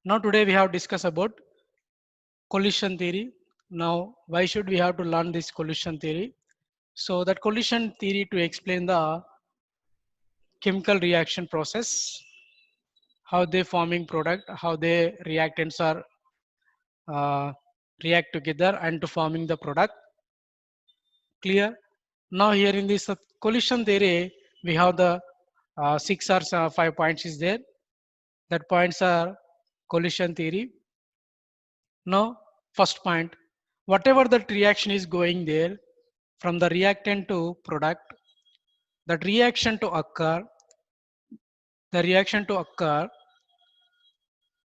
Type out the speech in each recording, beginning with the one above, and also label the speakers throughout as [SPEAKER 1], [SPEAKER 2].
[SPEAKER 1] Now today we have discussed about collision theory. Now why should we have to learn this collision theory? So that collision theory to explain the chemical reaction process, how they forming product, how they reactants are uh, react together and to forming the product. Clear? Now here in this collision theory, we have the six or 5 points is there. That points are collision theory. Now first point, whatever that reaction is going there from the reactant to product, that reaction to occur, the reaction to occur,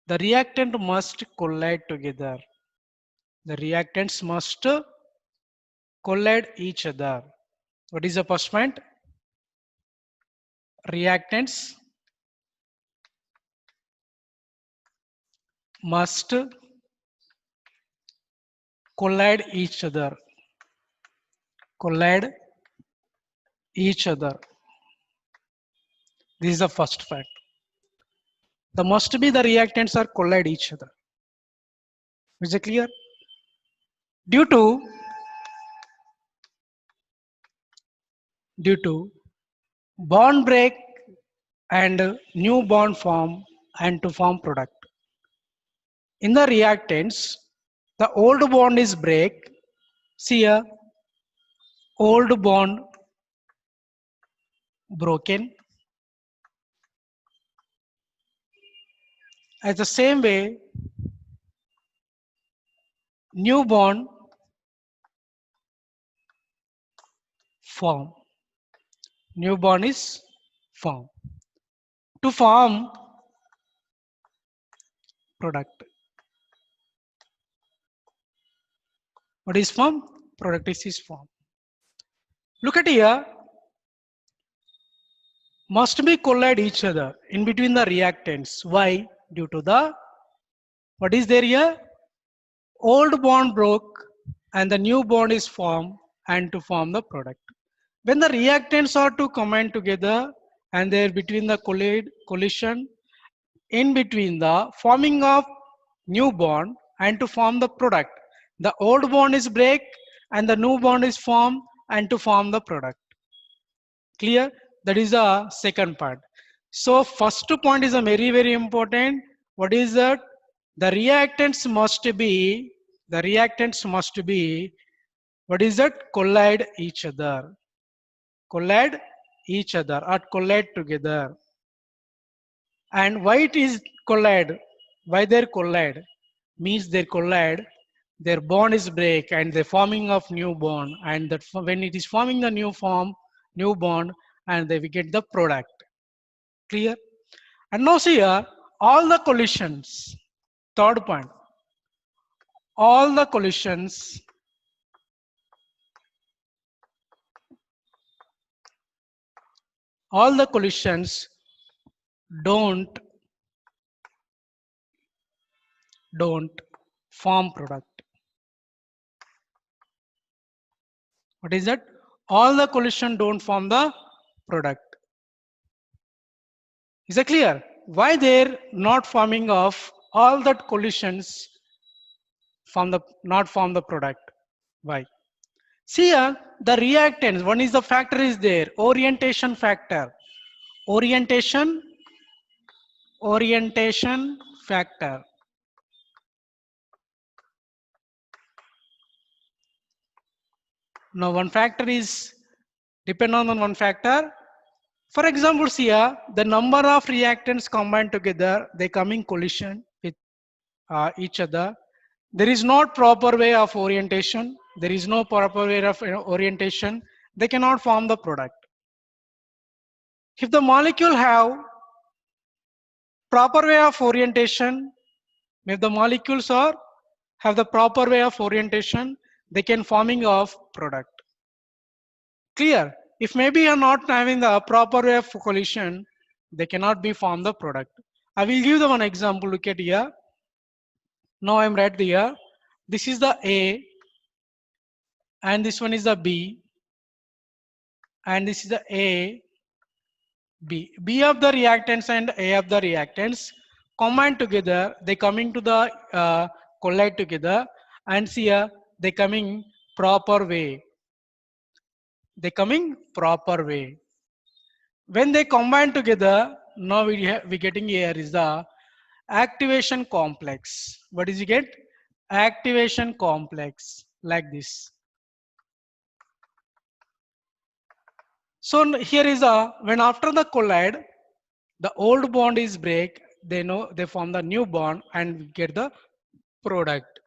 [SPEAKER 1] the reactant must collide together. The reactants must collide each other. What is the first point? Reactants must collide each other. Collide each other. This is the first fact. The must be the reactants are collide each other. Is it clear? Due to due to bond break and new bond form and to form product. In the reactants, the old bond is break. See here, old bond broken. As the same way, new bond form. New bond is formed. To form product. What is form? Product is form. Look at here. Must be collide each other in between the reactants. Why? Due to the what is there here? Old bond broke and the new bond is formed and to form the product. When the reactants are to combine together and they're between the collision in between the forming of new bond and to form the product. The old bond is break and the new bond is formed and to form the product. Clear? That is the second part. So first point is a very important. What is that? The reactants must be what is that? Collide each other. Collide each other or collide together. And why it is collide? Why they collide? Means they collide, their bond is break and the forming of new bond, and that when it is forming the new bond, and they will get the product. Clear? And now see here, all the collisions. Third point, all the collisions don't don't form product. What is that? All the collision don't form the product. Is that clear? Why they're not forming of all that collisions from the not form the product? Why? See here, the reactants. One is the factor is there. Orientation factor. Orientation. Orientation factor. Now one factor is depend on one factor. For example, see here, the number of reactants combined together, they come in collision with each other. There is not proper way of orientation. There is no proper way of orientation. They cannot form the product. If the molecule have proper way of orientation, if the molecules are have the proper way of orientation, they can forming of product. Clear? If maybe you are not having the proper way of collision, they cannot be form the product. I will give them one example. Look at here. Now I am right here. This is the A, and this one is the B, and this is the A, B. B of the reactants and A of the reactants. combine together, they coming to the collide together, and see here they coming proper way. They coming proper way. When they combine together, now we getting here is the activation complex. What is you get? Activation complex like this. So here is a when after the collide, the old bond is break. They know they form the new bond and we get the product.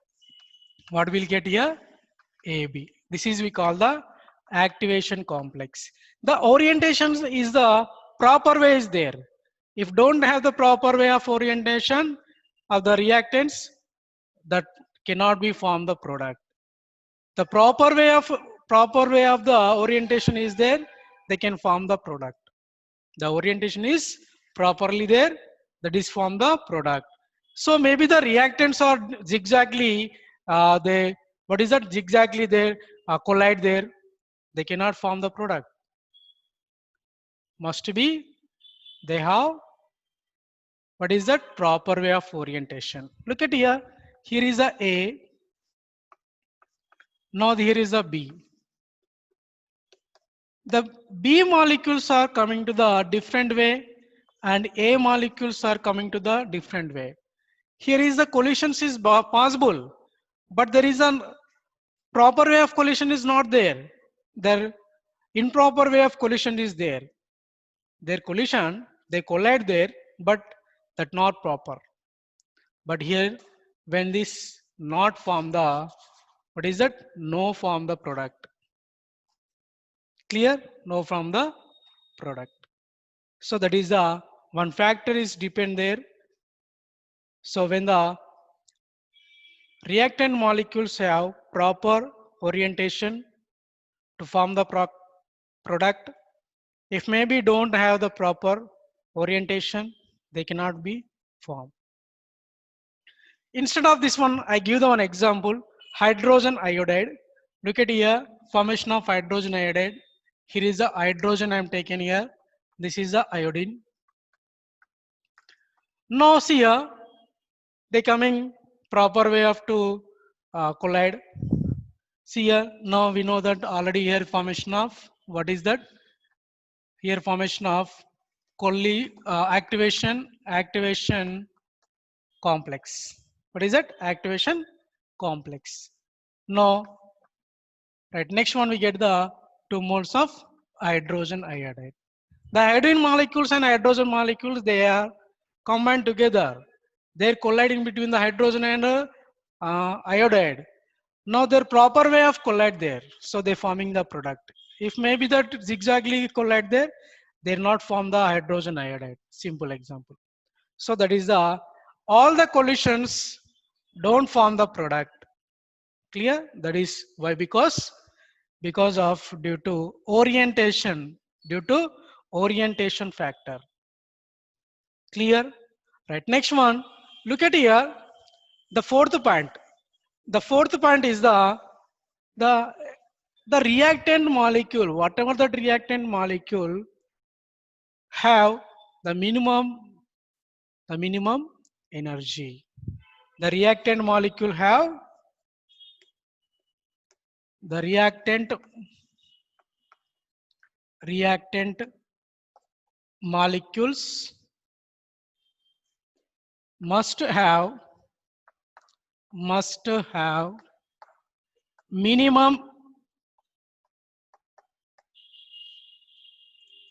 [SPEAKER 1] What we'll get here? AB. This is we call the activation complex. The orientation is the proper way is there. If don't have the proper way of orientation of the reactants, that cannot be form the product. The proper way of the orientation is there, they can form the product. The orientation is properly there, that is form the product. So maybe the reactants are zigzagly, they what is that zigzagly they collide there, they cannot form the product. Must be they have what is that proper way of orientation. Look at here. Here is a A. Now here is a B. The B molecules are coming to the different way and A molecules are coming to the different way. Here is the collisions is possible, but there is a proper way of collision is not there. Their improper way of collision is there. Their collision, they collide there, but that not proper. But here, when this not form the, what is that? No form the product. Clear? No from the product. So that is the one factor is depend there. So when the reactant molecules have proper orientation to form the product, if maybe don't have the proper orientation, they cannot be formed. Instead of this one, I give the one example, hydrogen iodide. Look at here, formation of hydrogen iodide. Here is the hydrogen I am taken here. This is the iodine. Now see here, they coming proper way of to collide. See here, now we know that already here formation of, what is that? Here formation of activation complex. What is that? Activation complex. Now, right, next one we get the 2 moles of hydrogen iodide. The hydrogen molecules and hydrogen molecules, they are combined together. They're colliding between the hydrogen and iodide. Now their proper way of collide there. So they're forming the product. If maybe that zigzagly collide there, they're not form the hydrogen iodide. Simple example. So that is the, all the collisions don't form the product. Clear? That is why, because of due to orientation factor. Clear? Right. Next one. Look at here. The fourth point. The fourth point is the the reactant molecule. Whatever that reactant molecule have the minimum energy. The reactant molecule have the reactant molecules must have minimum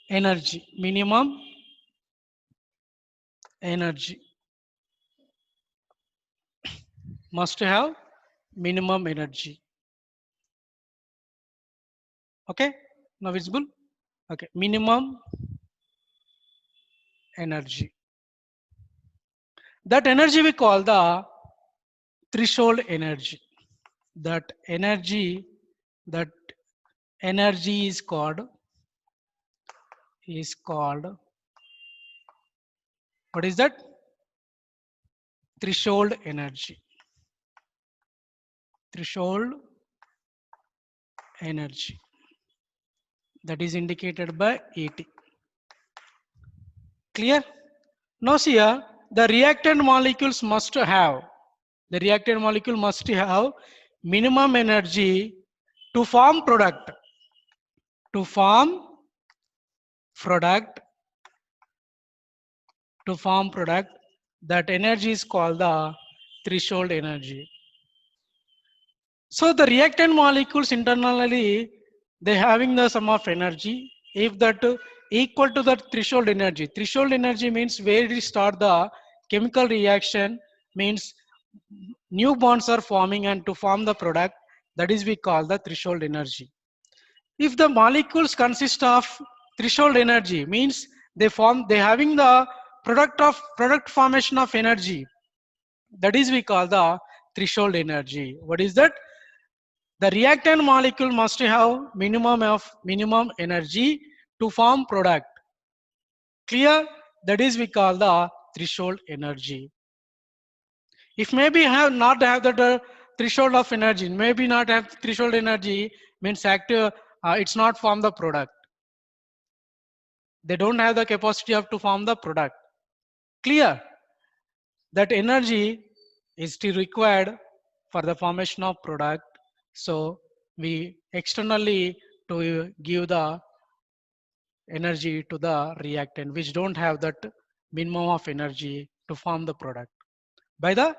[SPEAKER 1] energy, must have minimum energy. Okay, now visible. Okay, minimum energy. That energy we call the threshold energy. That energy is called what is that? Threshold energy. Threshold energy. That is indicated by ET. Clear? Now see here, the reactant molecules must have, the reactant molecule must have minimum energy to form product. To form product, to form product, that energy is called the threshold energy. So the reactant molecules internally, they having the sum of energy. If that equal to the threshold energy means where we start the chemical reaction, means new bonds are forming and to form the product, that is we call the threshold energy. If the molecules consist of threshold energy, means they having the product formation of energy, that is we call the threshold energy. What is that? The reactant molecule must have minimum energy to form product. Clear? That is we call the threshold energy. If maybe not have the threshold of energy, maybe not have threshold energy, means active, it's not form the product. They don't have the capacity of to form the product. Clear? That energy is still required for the formation of product. So we externally to give the energy to the reactant which don't have that minimum of energy to form the product by the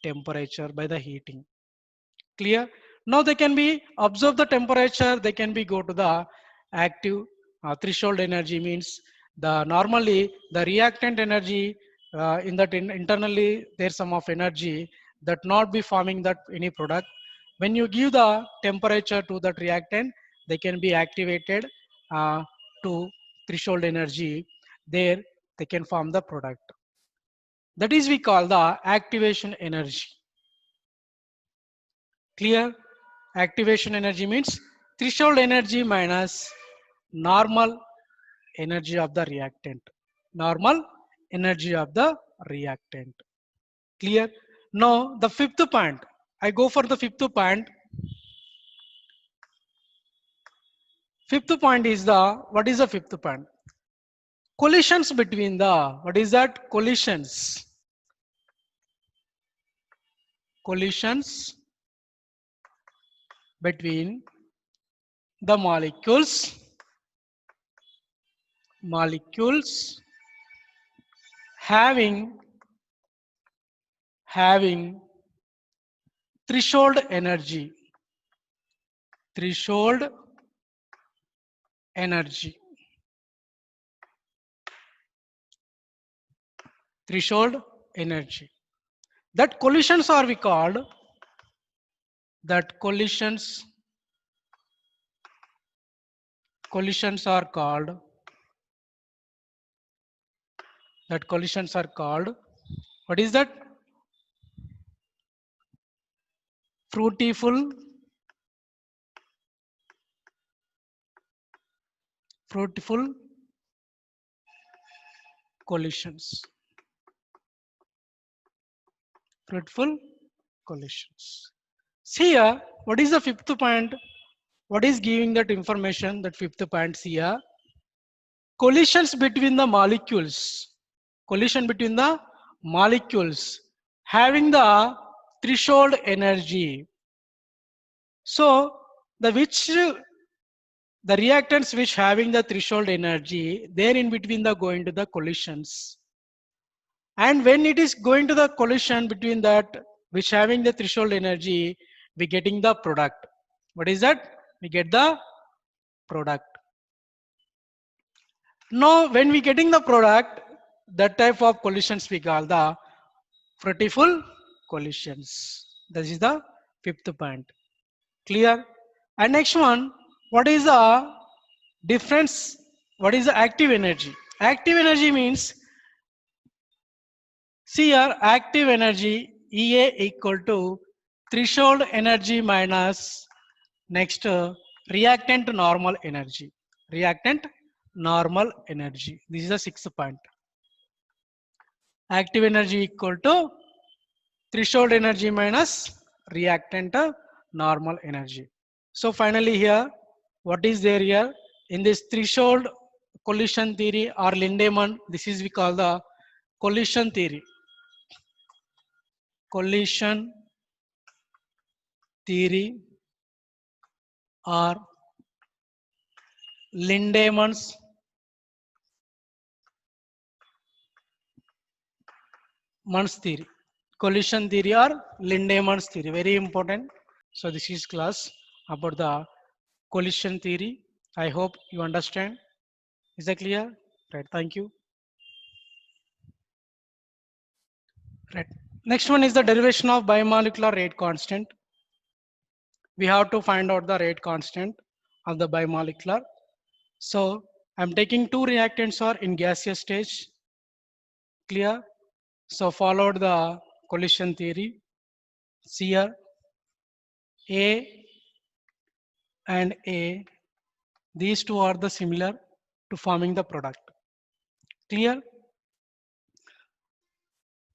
[SPEAKER 1] temperature, by the heating. Clear? Now they can be observe the temperature, they can be go to the active threshold energy, means the normally the reactant energy in that internally there's some of energy that not be forming that any product. When you give the temperature to that reactant, they can be activated uh, to threshold energy. There they can form the product. That is we call the activation energy. Clear? Activation energy means threshold energy minus normal energy of the reactant. Normal energy of the reactant. Clear? Now the fifth point. I go for the fifth point. Fifth point is the, what is the fifth point? Collisions between the, what is that? Collisions. Collisions between the molecules having threshold energy. Threshold energy. Threshold energy. That collisions are we called, that collisions are called, that collisions are called, what is that? Fruitful collisions. Fruitful collisions. See here, what is the fifth point? What is giving that information? That fifth point, see here. Collisions between the molecules. Collision between the molecules having the threshold energy. So the reactants which having the threshold energy, they're in between the going to the collisions. And when it is going to the collision between that which having the threshold energy, we getting the product. What is that? We get the product. Now when we getting the product, that type of collisions we call the fruitful collisions. This is the fifth point. Clear? And next one, what is the difference? What is the active energy? Active energy means, see here, active energy EA equal to threshold energy minus next reactant normal energy. Reactant normal energy. This is the sixth point. Active energy equal to threshold energy minus reactant normal energy. So finally here, what is there here? In this threshold collision theory or Lindemann, this is we call the collision theory. Collision theory or Lindemann's theory. Collision theory or Lindemann's theory. Very important. So this is class about the collision theory. I hope you understand. Is that clear? Right. Thank you. Right. Next one is the derivation of bimolecular rate constant. We have to find out the rate constant of the bimolecular. So I'm taking two reactants are in gaseous stage. Clear? So followed the collision theory. Here A and A, these two are the similar to forming the product. Clear?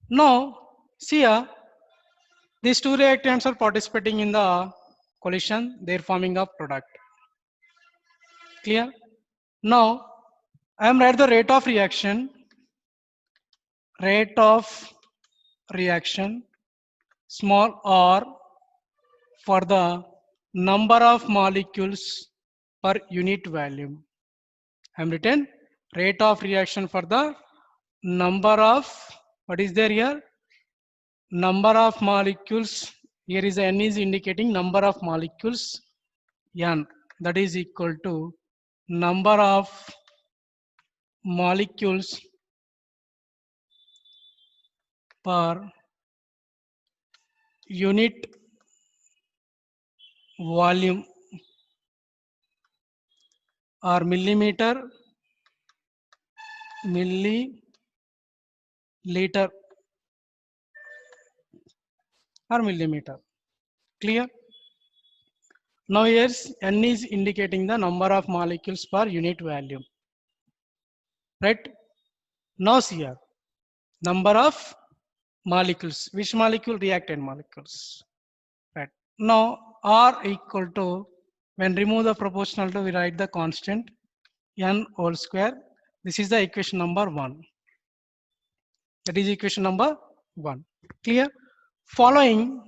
[SPEAKER 1] Now see here, these two reactants are participating in the collision, they're forming a product. Clear? Now I am write the rate of reaction small r for the number of molecules per unit volume. I am written rate of reaction for the number of, what is there here? Number of molecules. Here is n is indicating number of molecules n, that is equal to number of molecules per unit volume or milliliter or millimeter. Clear? Now here's n is indicating the number of molecules per unit volume. Right? Now see here, number of molecules. Which molecule? Reactant molecules. Right. Now R equal to, when remove the proportional to, we write the constant n whole square. This is the equation number 1. That is equation number 1. Clear? Following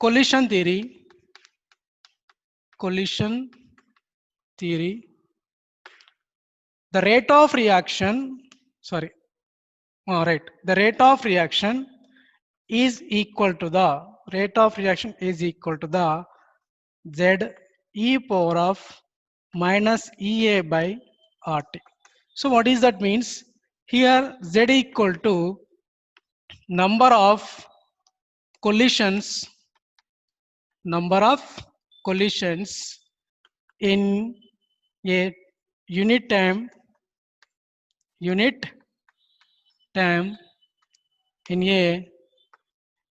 [SPEAKER 1] collision theory, the rate of reaction, the rate of reaction is equal to the Z e power of minus EA by RT. So what is that means? Here Z equal to number of collisions in a unit time in a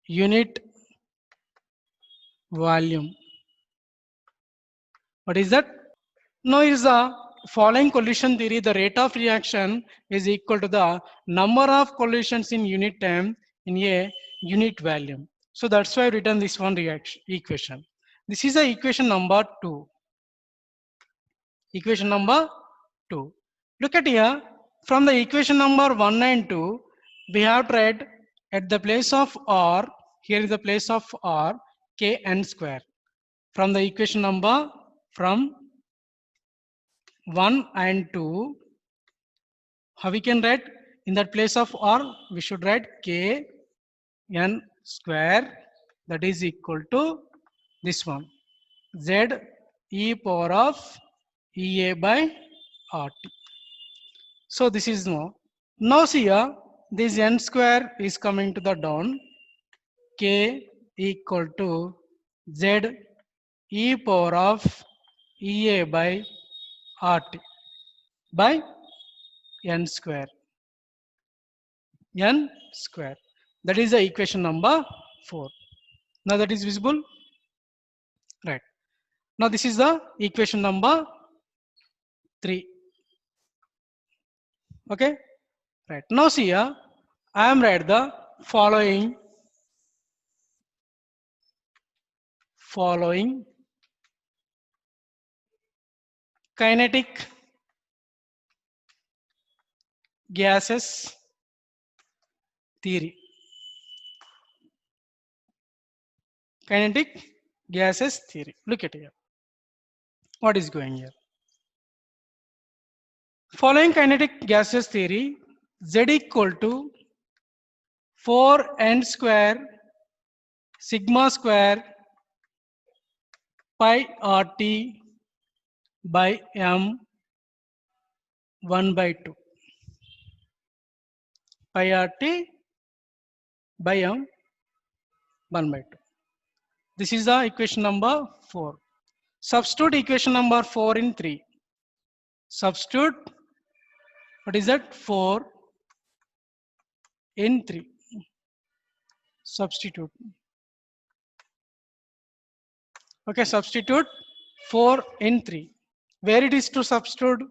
[SPEAKER 1] unit volume. What is that? Now is the following collision theory, the rate of reaction is equal to the number of collisions in unit time in a unit volume. So that's why I've written this one equation. This is the equation number 2. Equation number 2. Look at here, from the equation number 1 and 2, we have tried at the place of R, here is the place of R, Kn square. From the equation number from 1 and 2, how we can write? In that place of R, we should write K n square, that is equal to this one, Z e power of EA by RT. So this is no. Now see here, this n square is coming to the down, K equal to Z e power of EA by RT by n square. That is the equation number 4. Now that is visible, right? Now this is the equation number 3. Okay, right? Now see here, I am write the following kinetic gases theory. Kinetic gases theory. Look at here. What is going here? Following kinetic gases theory, Z equal to 4n square sigma square pi RT by m 1 by 2. Pi RT by m 1 by 2. This is the equation number 4. Substitute equation number 4 in 3. Substitute, what is that? 4 in 3. Substitute. Okay, substitute 4 in 3. Where it is to substitute?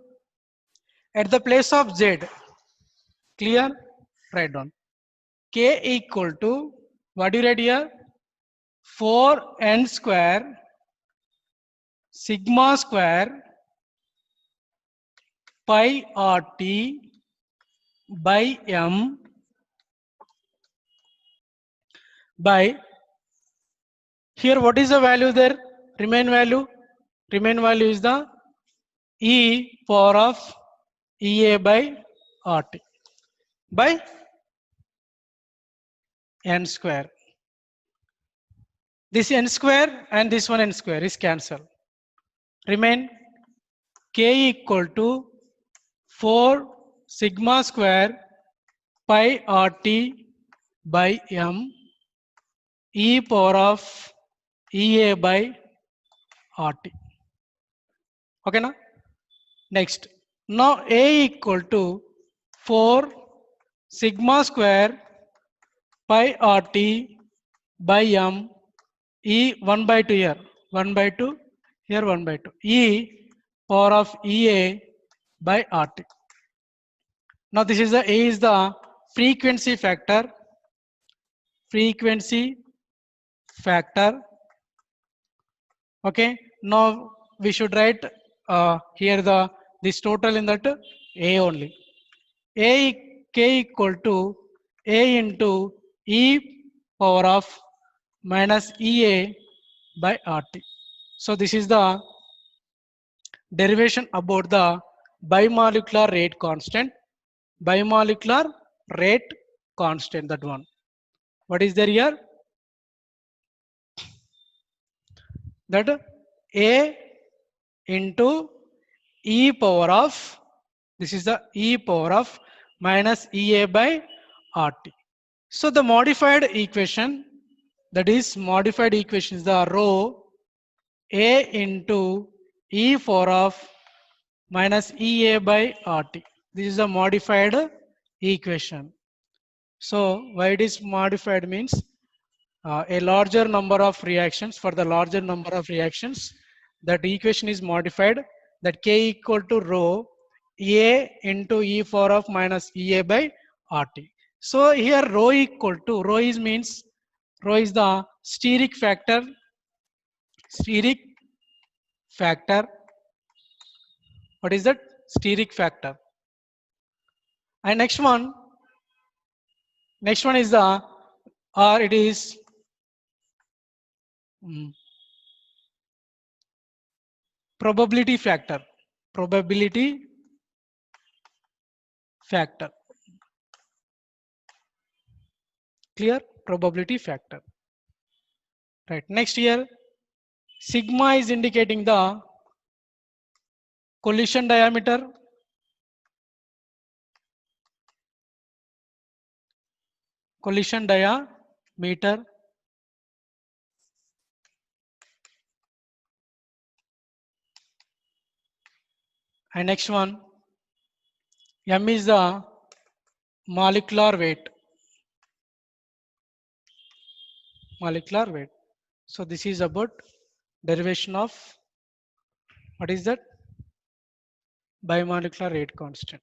[SPEAKER 1] At the place of Z. Clear? Write down. K equal to, what do you write here? 4n square sigma square pi RT by m by, here what is the value there? Remain value is the e power of EA by RT by n square. This n square and this one n square is cancelled. Remain K equal to 4 sigma square pi RT by m e power of EA by RT. Okay now? Next. Now A equal to 4 sigma square pi RT by m e 1 by 2 here. 1 by 2 here, 1 by 2. E power of EA by RT. Now this is the A is the frequency factor. Frequency factor. Okay. Now we should write here this total in that A only. K equal to A into E power of minus EA by RT. So this is the derivation about the bimolecular rate constant. Bimolecular rate constant, that one. What is there here? That A into E power of, this is the E power of minus EA by RT. So the modified equation, that is modified equation is the rho A into E power of minus EA by RT. This is a modified equation. So why it is modified means a larger number of reactions. For the larger number of reactions, that equation is modified, that K equal to rho A into E power of minus EA by RT. So here rho equal to, rho is means, rho is the steric factor. Steric factor. What is that? Steric factor. And next one is the, or it is probability factor. Probability factor. Clear? Probability factor. Right. Next here, sigma is indicating the collision diameter. Collision diameter. And next one, M is the molecular weight. Molecular weight. So this is about derivation of, what is that? Bimolecular rate constant.